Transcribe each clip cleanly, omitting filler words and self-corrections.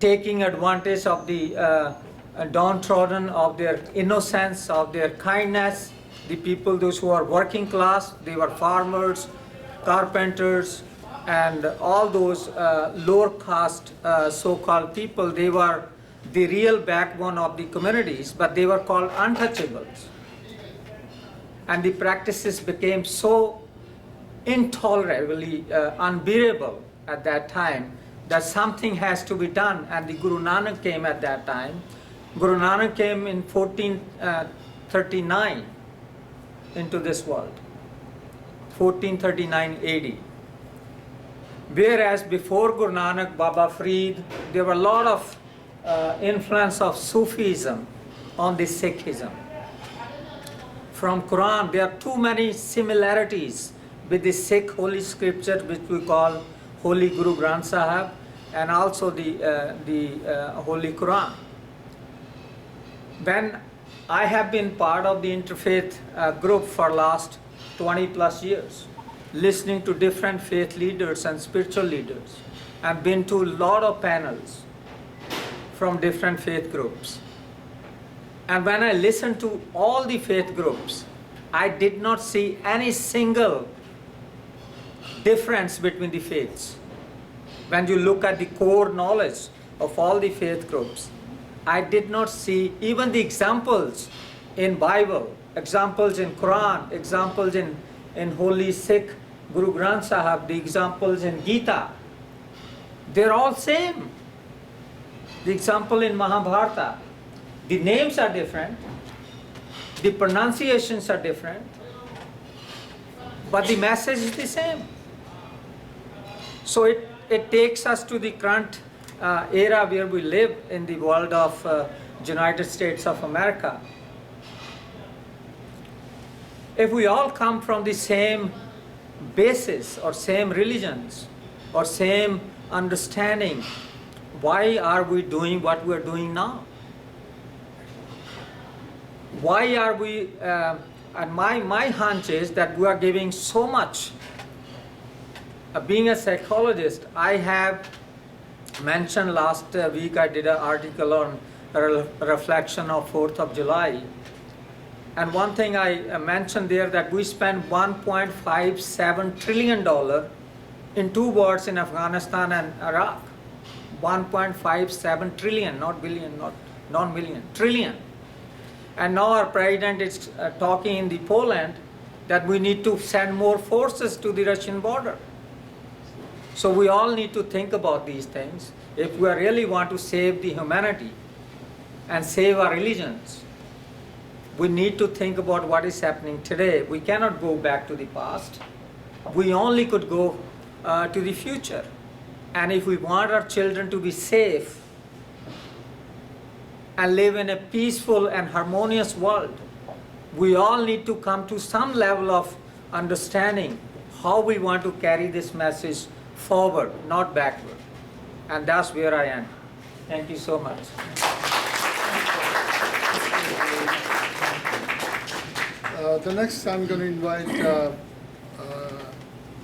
taking advantage of the downtrodden, of their innocence, of their kindness. The people, those who are working class, they were farmers, carpenters, and all those lower caste so-called people, they were the real backbone of the communities, but they were called untouchables. And the practices became so intolerably unbearable at that time that something has to be done, and the Guru Nanak came at that time. Guru Nanak came in 1439 into this world, 1439 AD. Whereas before Guru Nanak, Baba Farid, there were a lot of influence of Sufism on the Sikhism. From Quran, there are too many similarities with the Sikh holy scripture, which we call Holy Guru Granth Sahib, and also the Holy Quran. When I have been part of the interfaith group for last 20 plus years, listening to different faith leaders and spiritual leaders, I've been to a lot of panels from different faith groups. And when I listened to all the faith groups, I did not see any single difference between the faiths. When you look at the core knowledge of all the faith groups, I did not see even the examples in Bible, examples in Quran, examples in Holy Sikh Guru Granth Sahib, the examples in Gita. They're all same. The example in Mahabharata, the names are different, the pronunciations are different, but the message is the same. So it takes us to the current era where we live in the world of United States of America. If we all come from the same basis or same religions or same understanding, why are we doing what we are doing now? Why are we, and my hunch is that we are giving so much. Being a psychologist, I have mentioned last week, I did an article on reflection of 4th of July. And one thing I mentioned there, that we spent $1.57 trillion in 2 wars in Afghanistan and Iraq. 1.57 trillion, not billion, not non-million, trillion. And now our president is talking in the Poland that we need to send more forces to the Russian border. So we all need to think about these things. If we really want to save the humanity and save our religions, we need to think about what is happening today. We cannot go back to the past. We only could go to the future. And if we want our children to be safe and live in a peaceful and harmonious world, we all need to come to some level of understanding how we want to carry this message forward, not backward. And that's where I am. Thank you so much. The next I'm going to invite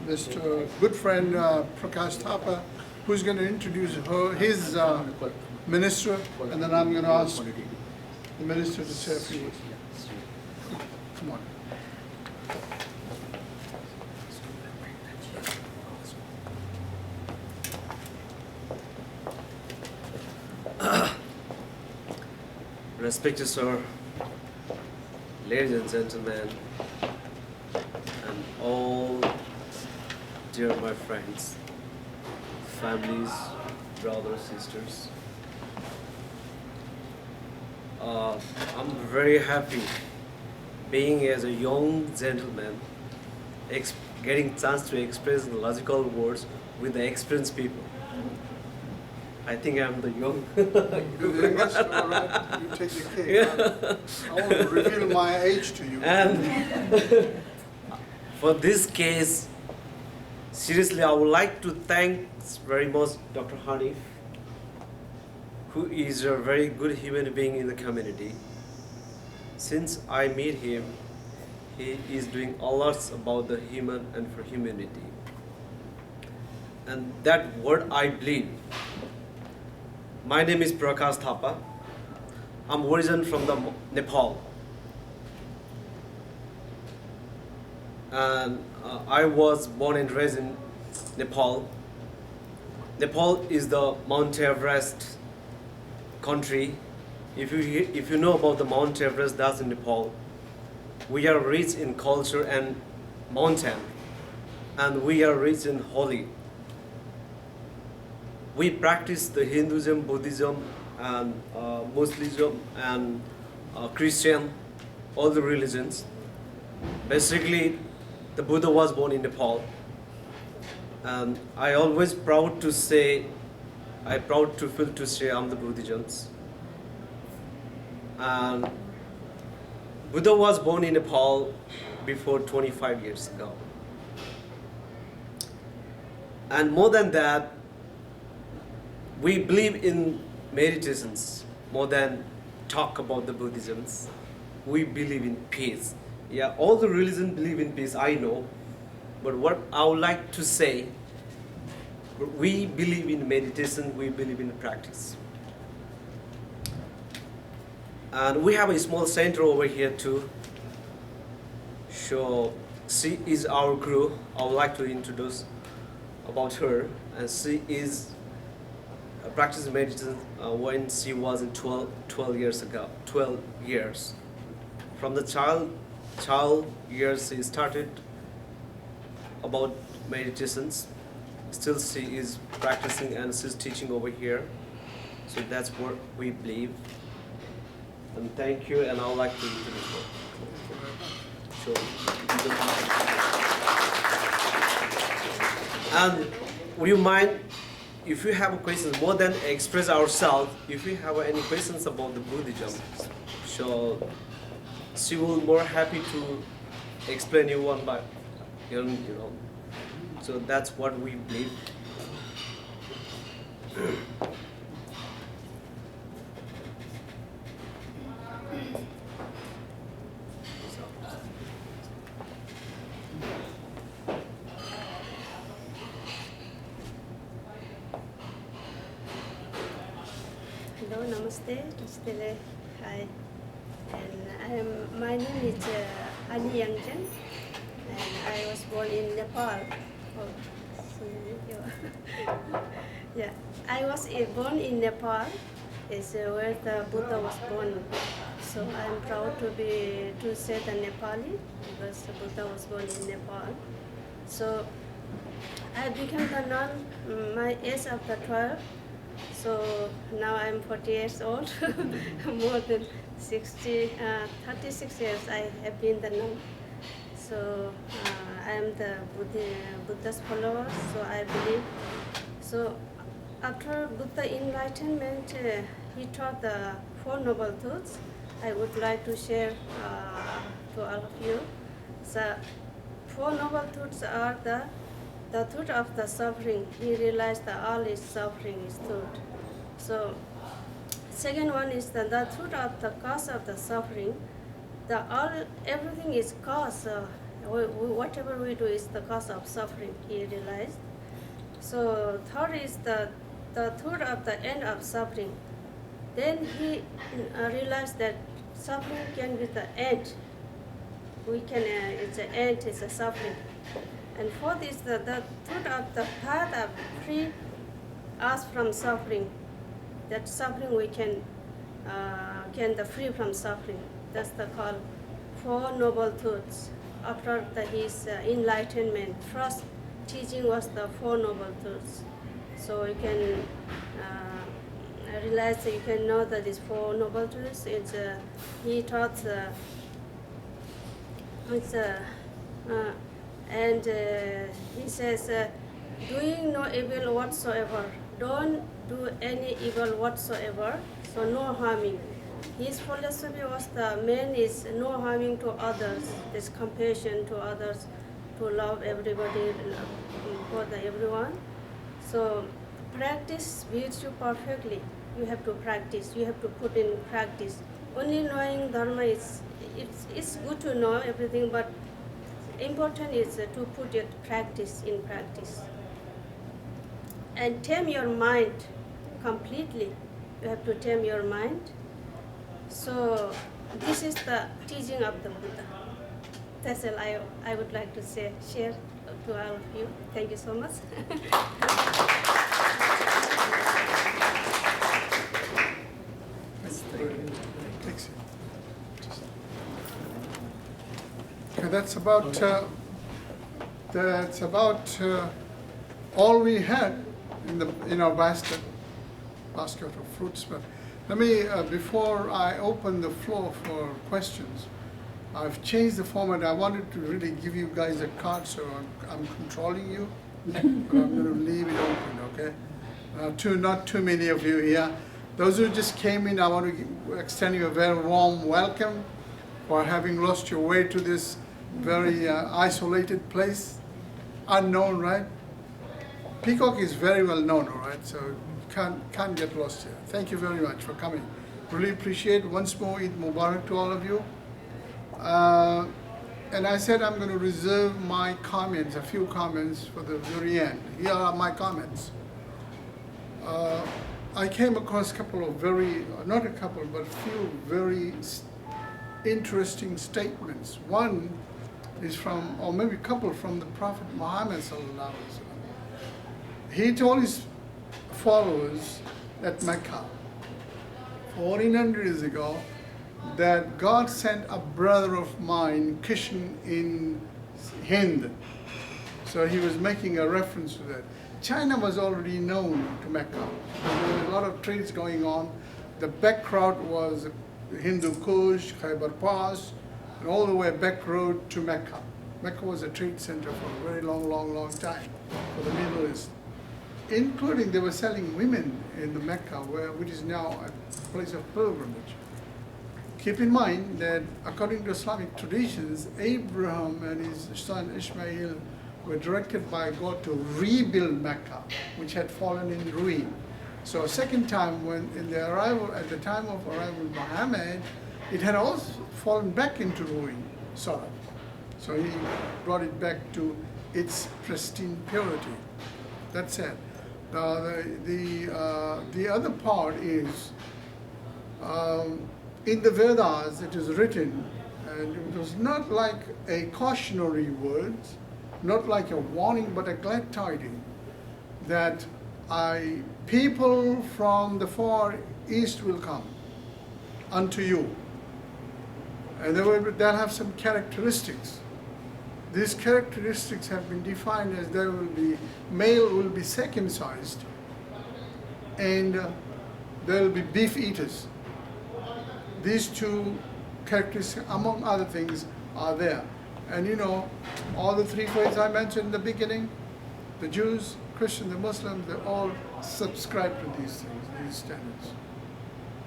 Mr. good friend Prakash Thapa, who's going to introduce his minister, and then I'm going to ask the minister to say a few words. Come on. Respected sir, ladies and gentlemen, and all dear my friends, families, brothers, sisters. I'm very happy being as a young gentleman, getting chance to express in logical words with the experienced people. I think I'm the young. Yes, all right. You take the cake. Yeah. I want to reveal my age to you. And for this case, seriously, I would like to thank very much Dr. Hanif, who is a very good human being in the community. Since I meet him, he is doing a lot about the human and for humanity. And that what I believe, My name is Prakash Thapa. I'm origin from the Nepal. And I was born and raised in Nepal. Nepal is the Mount Everest country. If you know about the Mount Everest, that's in Nepal. We are rich in culture and mountain, and we are rich in holy. We practice the Hinduism, Buddhism, and Muslim and Christian, all the religions. Basically, the Buddha was born in Nepal, and I always proud to feel to say I'm the Buddhisms. And Buddha was born in Nepal before 25 years ago. And more than that, we believe in meditations more than talk about the Buddhisms. We believe in peace. Yeah, all the religions believe in peace, I know. But what I would like to say, we believe in meditation, we believe in practice. And we have a small center over here too. So she is our guru. I would like to introduce about her. And she is practicing meditation when she was in 12 years ago. 12 years. From the child years she started about meditations. Still she is practicing and she's teaching over here. So that's what we believe. And thank you, and I would like to introduce her. Sure. And would you mind, if you have questions, more than express ourselves, if you have any questions about the Buddhism, so she will more happy to explain you one by, you know. So that's what we believe. Hello, namaste, hi. And my name is Ali Yangjan, and I was born in Nepal. Oh, yeah, I was born in Nepal. Is where the Buddha was born. So I'm proud to say the Nepali because the Buddha was born in Nepal. So I became the nun my age of the 12. So now I'm 40 years old, more than 36 years I have been the nun. So I am the Buddha's follower, so I believe. So after Buddha enlightenment, he taught the Four Noble Truths. I would like to share to all of you. So Four Noble Truths are the truth of the suffering. He realized that all is suffering is truth. So second one is the truth of the cause of the suffering. Everything is cause. Whatever we do is the cause of suffering. He realized. So third is the truth of the end of suffering. Then he realized that suffering can be the end. It's an end. It's a suffering. And fourth is the truth of the path of free us from suffering. That suffering we can free from suffering. That's the called Four Noble Truths. After his enlightenment, first teaching was the Four Noble Truths. So you can realize that you can know that these Four Noble Truths. He taught he says, doing no evil whatsoever. Don't do any evil whatsoever, so no harming. His philosophy was the main is no harming to others, this compassion to others, to love everybody, for everyone. So practice virtue perfectly. You have to practice. You have to put in practice. Only knowing dharma it's good to know everything, but important is to put it in practice. And tame your mind completely. you have to tame your mind. So this is the teaching of the Buddha. That's all I would like to share to all of you. Thank you so much. Okay, that's about all we had in our basket of fruits. But let me, before I open the floor for questions, I've changed the format. I wanted to really give you guys a card, so I'm controlling you, but I'm going to leave it open, okay? Not too many of you here. Those who just came in, I want to extend you a very warm welcome for having lost your way to this very isolated place. Unknown, right? Peacock is very well known, all right? So you can't get lost here. Thank you very much for coming. Really appreciate it. Once more, Eid Mubarak to all of you. And I said I'm going to reserve my comments, a few comments, for the very end. Here are my comments. I came across a couple of not a couple, but a few very interesting statements. One is from, or maybe a couple from the Prophet Muhammad sallallahu alaihi wasallam. He told his followers at Mecca 1400 years ago that God sent a brother of mine, Kishan, in Hind. So he was making a reference to that. China was already known to Mecca. There were a lot of trades going on. The back route was Hindu Kush, Khyber Pass, and all the way back road to Mecca. Mecca was a trade center for a very long time for the Middle East. Including they were selling women in the Mecca, which is now a place of pilgrimage. Keep in mind that according to Islamic traditions, Abraham and his son Ishmael were directed by God to rebuild Mecca, which had fallen in ruin. So a second time, at the time of arrival of Muhammad, it had also fallen back into ruin, sort of. So he brought it back to its pristine purity. That's it. The other part is, in the Vedas it is written, and it was not like a cautionary word, not like a warning, but a glad tiding, that people from the far east will come unto you. And they'll have some characteristics. These characteristics have been defined as male will be circumcised, and there will be beef eaters. These two characteristics, among other things, are there. And you know, all the three faiths I mentioned in the beginning, the Jews, Christians, the Muslims, they all subscribe to these things, these standards.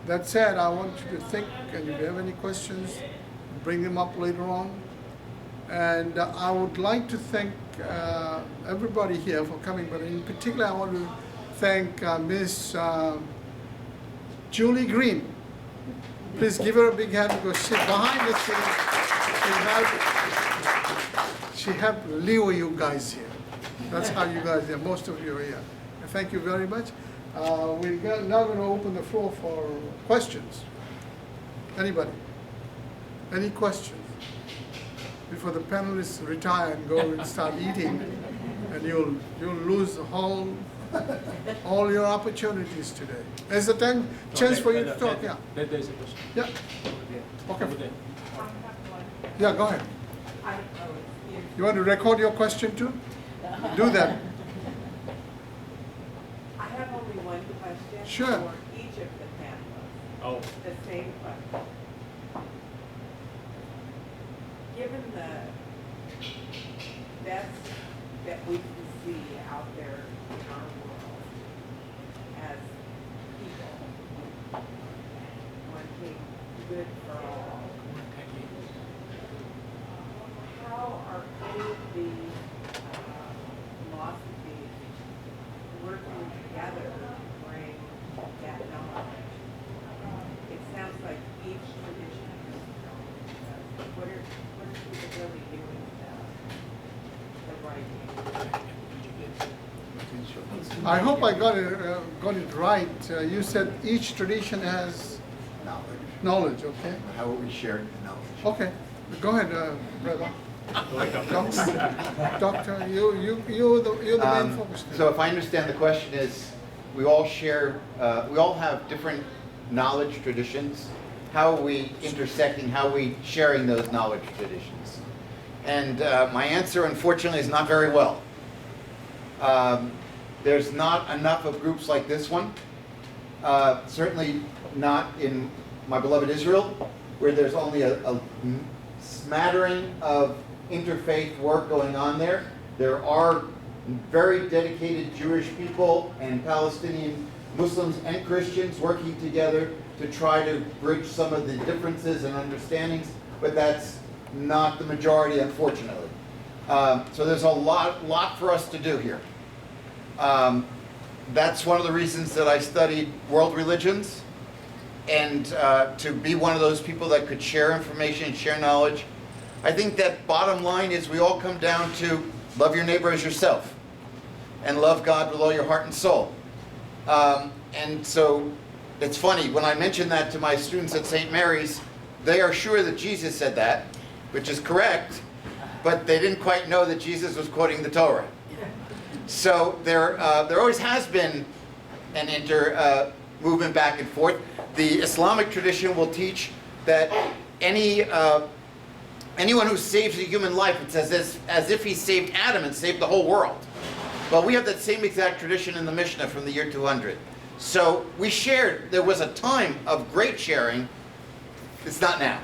That said, I want you to think, and if you have any questions, bring them up later on. And I would like to thank everybody here for coming, but in particular I want to thank Miss Julie Green. Please give her a big hand because she's behind the scenes. She helped lure you guys here. That's how you guys are. Most of you are here. Thank you very much. We're now going to open the floor for questions. Anybody? Any questions? Before the panelists retire and go and start eating, and you'll lose all your opportunities today. There's a chance for you to talk. Yeah. There's a question. Yeah. Okay. Over there. Yeah. Go ahead. You want to record your question too? Do that. I have only one question Sure. for each of the panelists. Oh. The same question. Given the best that we can see out there in our world as people wanting good for all, how are any of these philosophies working together to bring that knowledge? It sounds like each tradition has what are people really doing about the right I hope I got it right. You said each tradition has knowledge, okay? How will we share the knowledge? Okay, go ahead, brother. Doctor, you're the main focus. So if I understand the question is, we all share, we all have different knowledge traditions. How are we intersecting, how are we sharing those knowledge traditions? And my answer, unfortunately, is not very well. There's not enough of groups like this one. Certainly not in my beloved Israel, where there's only a smattering of interfaith work going on there. There are very dedicated Jewish people and Palestinian Muslims and Christians working together to try to bridge some of the differences and understandings, but that's not the majority, unfortunately. So there's a lot for us to do here. That's one of the reasons that I studied world religions, and to be one of those people that could share information and share knowledge. I think that bottom line is we all come down to love your neighbor as yourself and love God with all your heart and soul. And so it's funny, when I mention that to my students at St. Mary's, they are sure that Jesus said that, which is correct, but they didn't quite know that Jesus was quoting the Torah. So there always has been an movement back and forth. The Islamic tradition will teach that anyone who saves a human life, it's as if he saved Adam and saved the whole world. Well, we have that same exact tradition in the Mishnah from the year 200. So we shared, there was a time of great sharing. It's not now.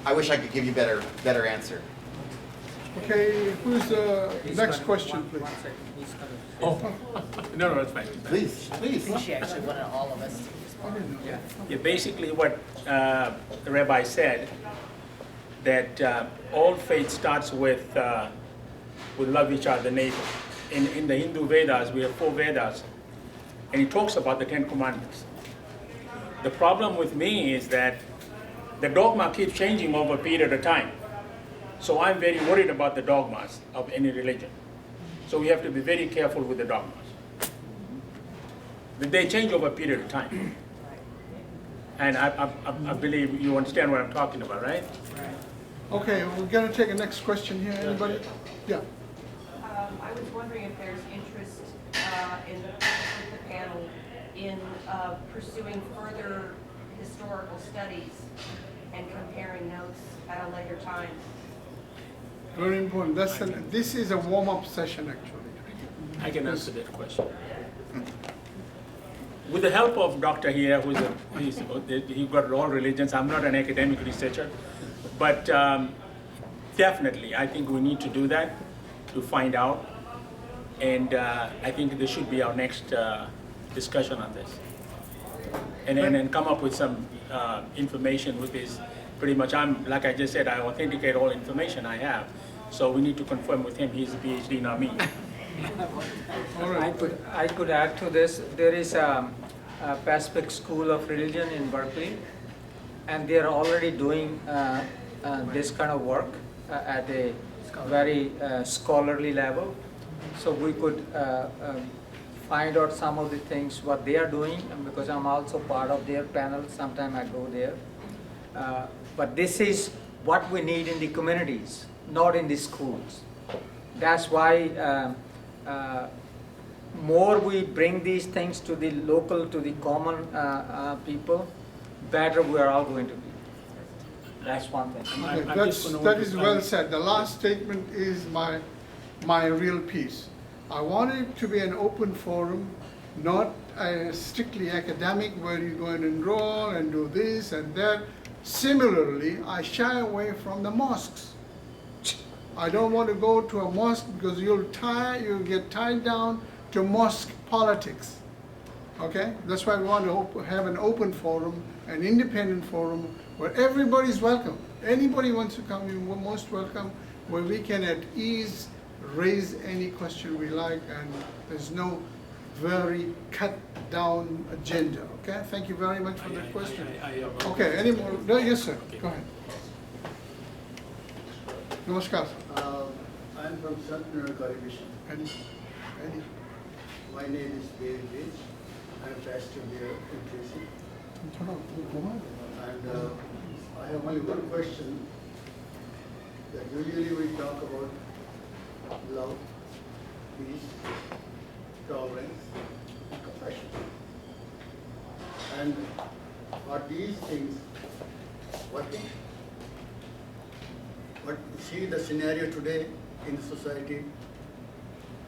I wish I could give you a better answer. Okay, who's the next question, please? Oh, no, that's fine. Please. I think she actually wanted all of us to respond. Yeah, basically what the rabbi said, that all faith starts with love each other, neighbor. In the Hindu Vedas, we have 4 Vedas, and it talks about the 10 Commandments. The problem with me is that the dogma keeps changing over a period of time. So I'm very worried about the dogmas of any religion. So we have to be very careful with the dogmas. They change over a period of time. And I believe you understand what I'm talking about, right? Okay, we're gonna take a next question here. Anybody? Yeah. I was wondering if there's interest with the panel in pursuing further historical studies and comparing notes at a later time. Very important. This is a warm-up session, actually. I can answer that question. With the help of Dr. here, he got all religions. I'm not an academic researcher, but definitely I think we need to do that to find out. And I think this should be our next discussion on this. And then come up with some information with this. Pretty much, like I just said, I authenticate all information I have. So we need to confirm with him he's a PhD, not me. I could add to this. There is a Pacific School of Religion in Berkeley, and they are already doing this kind of work at a very scholarly level. So we could find out some of the things what they are doing, and because I'm also part of their panel, sometime I go there. But this is what we need in the communities, not in the schools. That's why more we bring these things to the local, to the common people, better we are all going to be. That's one thing. Okay, that is well said. The last statement is my real piece. I want it to be an open forum, not strictly academic where you go and enroll and do this and that. Similarly, I shy away from the mosques. I don't want to go to a mosque because you'll get tied down to mosque politics. Okay? That's why we want to have an open forum, an independent forum where everybody's welcome. Anybody wants to come, you're most welcome, where we can at ease raise any question we like, and there's no very cut down agenda. Okay? Thank you very much for that question. Okay, any more? No, yes, sir. Go ahead. Namaskar. I'm from Sant Caribbean. Eddie. My name is Bbridging. I'm pastor here in Tracy. And I have only one question. That usually we talk about love, peace, tolerance, and compassion. And are these things working? But see the scenario today in the society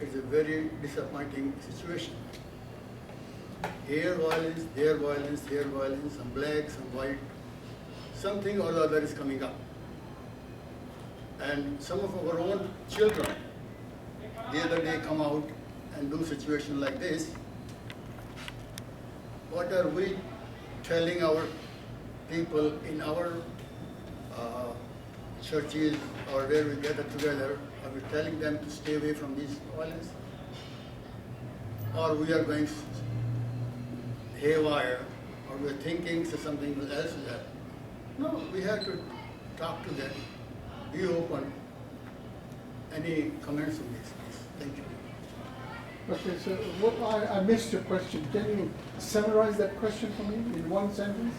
is a very disappointing situation. Here violence, there violence, here violence, some black, some white, something or the other is coming up. And some of our own children, the other day come out and do situation like this. What are we telling our people in our churches or where we gather together? Are we telling them to stay away from this violence? Or we are going haywire, or we are thinking something else is happening? No, we have to talk to them, be open. Any comments on this, please? Thank you. Okay, so what, I missed your question. Can you summarize that question for me in one sentence?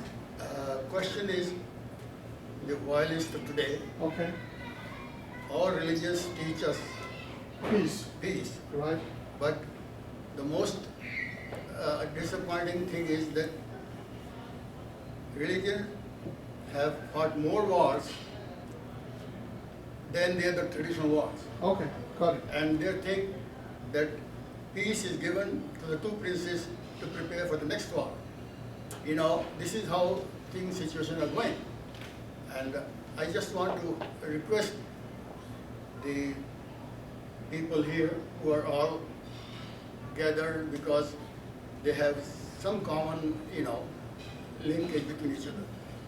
Question is, the violence of today, Okay, all religions teach us peace, peace, right? but the most disappointing thing is that religion have fought more wars than the other traditional wars. Okay, got it. And they think that peace is given to the two princes to prepare for the next war. You know, this is how things, situations are going. And I just want to request the people here who are all gathered because they have some common, linkage between each other.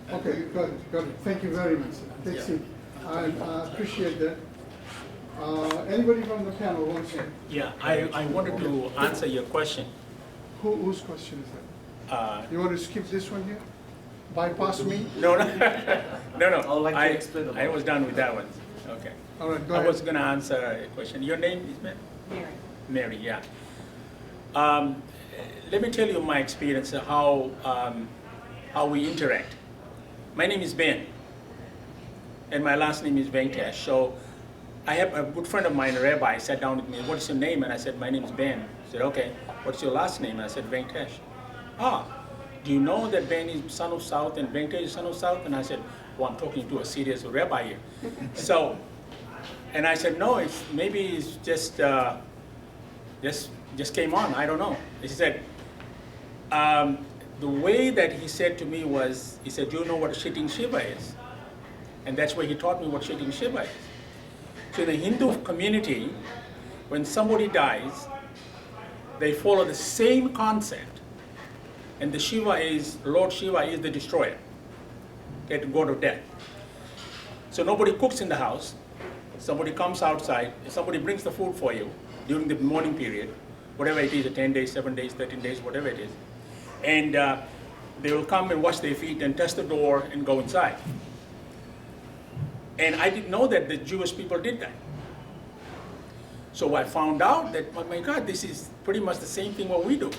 And Okay, got it, got it. Thank you very much, sir. Take Yeah. seat. I appreciate that. Anybody from the panel wants to? Yeah, I wanted to answer your question. Whose question is that? You want to skip this one here? Bypass me? No, no, no. I would like to explain about I was done with that one. Okay. All right, go I ahead. was going to answer a question. Your name is Mary? Mary. Mary, yeah. Let me tell you my experience of how we interact. My name is Ben, and my last name is Venkatesh. So I have a good friend of mine, a rabbi, sat down with me. What's your name? And I said, my name is Ben. He said, okay. What's your last name? And I said, Venkatesh. Ah, do you know that Ben is son of South and Venkatesh is son of South? And I said, well, I'm talking to a serious rabbi here. So, and I said, no, maybe it's just came on. I don't know. He said, the way that he said to me was, he said, do you know what shitting Shiva is? And that's where he taught me what shitting Shiva is. So in the Hindu community, when somebody dies, they follow the same concept. And the Shiva is, Lord Shiva is the destroyer, okay, the god of death. So nobody cooks in the house. Somebody comes outside, somebody brings the food for you during the morning period, whatever it is, 10 days, 7 days, 13 days, whatever it is. And they will come and wash their feet and test the door and go inside. And I didn't know that the Jewish people did that. So I found out that, oh my God, this is pretty much the same thing what we do.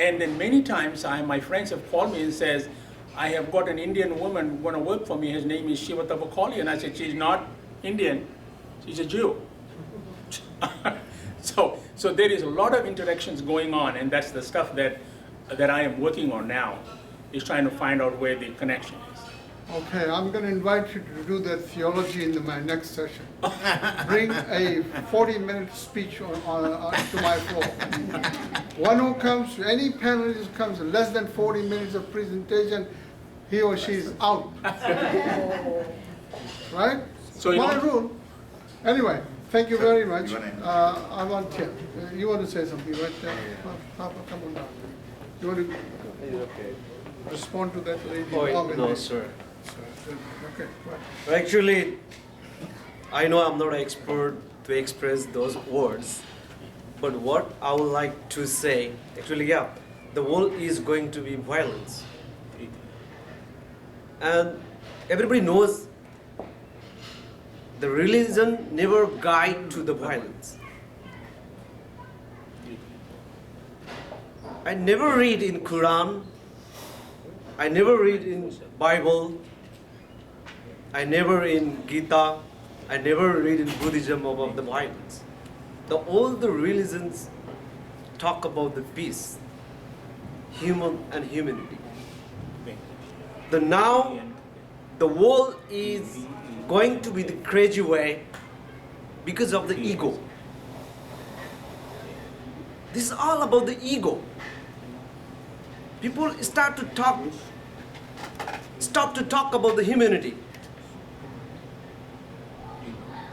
And then many times my friends have called me and says, I have got an Indian woman going to work for me. His name is Shiva Tabakali. And I said, she's not Indian, she's a Jew. So there is a lot of interactions going on, and that's the stuff that I am working on now, is trying to find out where the connection is. Okay, I'm going to invite you to do that theology in my next session. Bring a 40-minute speech to my floor. One who comes, any panelist comes less than 40 minutes of presentation, he or she is out. Right? So you my don't- rule. Anyway, thank you very much. You wanna- I want Tim. You want to say something, right? Papa, come on down. You want to respond to that lady? No, sir. Okay, right. Well, actually, I know I'm not an expert to express those words, but what I would like to say, actually, yeah, the world is going to be violence. And everybody knows the religion never guide to the violence. I never read in Quran, I never read in Bible, I never in Gita, I never read in Buddhism about the violence. All the religions talk about the peace, human and humanity. Now the world is going to be the crazy way because of the ego. This is all about the ego. People stop to talk about the humanity.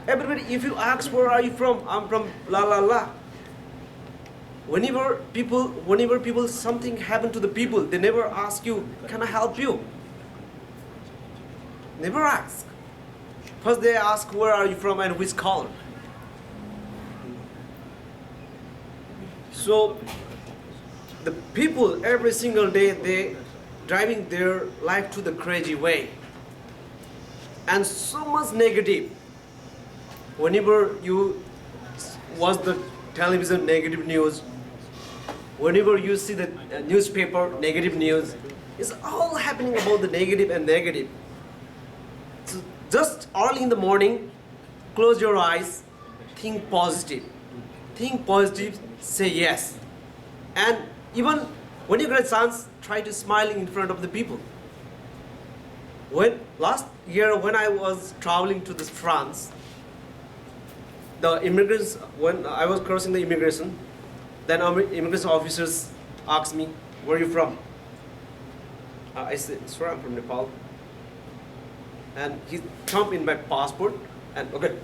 Everybody, if you ask where are you from, I'm from la la la. Whenever people something happen to the people, they never ask you, can I help you? Never ask. First they ask where are you from and which color. So the people every single day they driving their life to the crazy way. And so much negative. Whenever you watch the television, negative news, whenever you see the newspaper, negative news, it's all happening about the negative and negative. So just early in the morning, close your eyes, think positive. Think positive, say yes. And even when you get a chance, try to smiling in front of the people. Last year when I was traveling to France, the immigrants, when I was crossing the immigration, then immigration officers asked me, where are you from? I said, sir, I'm from Nepal. And he thumbed in my passport, and okay.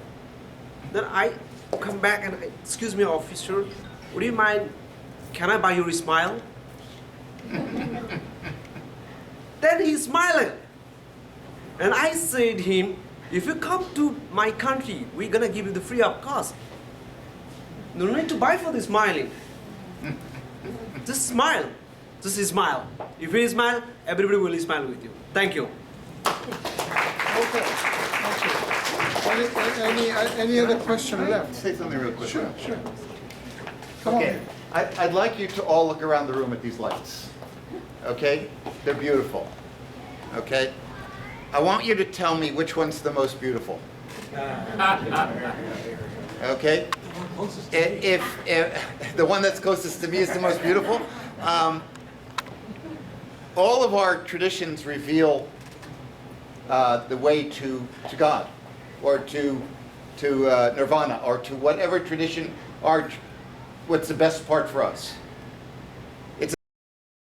Then I come back and excuse me, officer, would you mind, can I buy you a smile? Then he smiled. And I said to him, if you come to my country, we're gonna give you the free of cost. No need to buy for the smiling. Just smile. Just smile. If you smile, everybody will smile with you. Thank you. Okay, any other question left? Say something real quick. Sure. Come on. Okay, I'd like you to all look around the room at these lights. Okay? They're beautiful. Okay? I want you to tell me which one's the most beautiful. Okay? If the one that's closest to me is the most beautiful. All of our traditions reveal the way to God, or to nirvana, or to whatever tradition, what's the best part for us.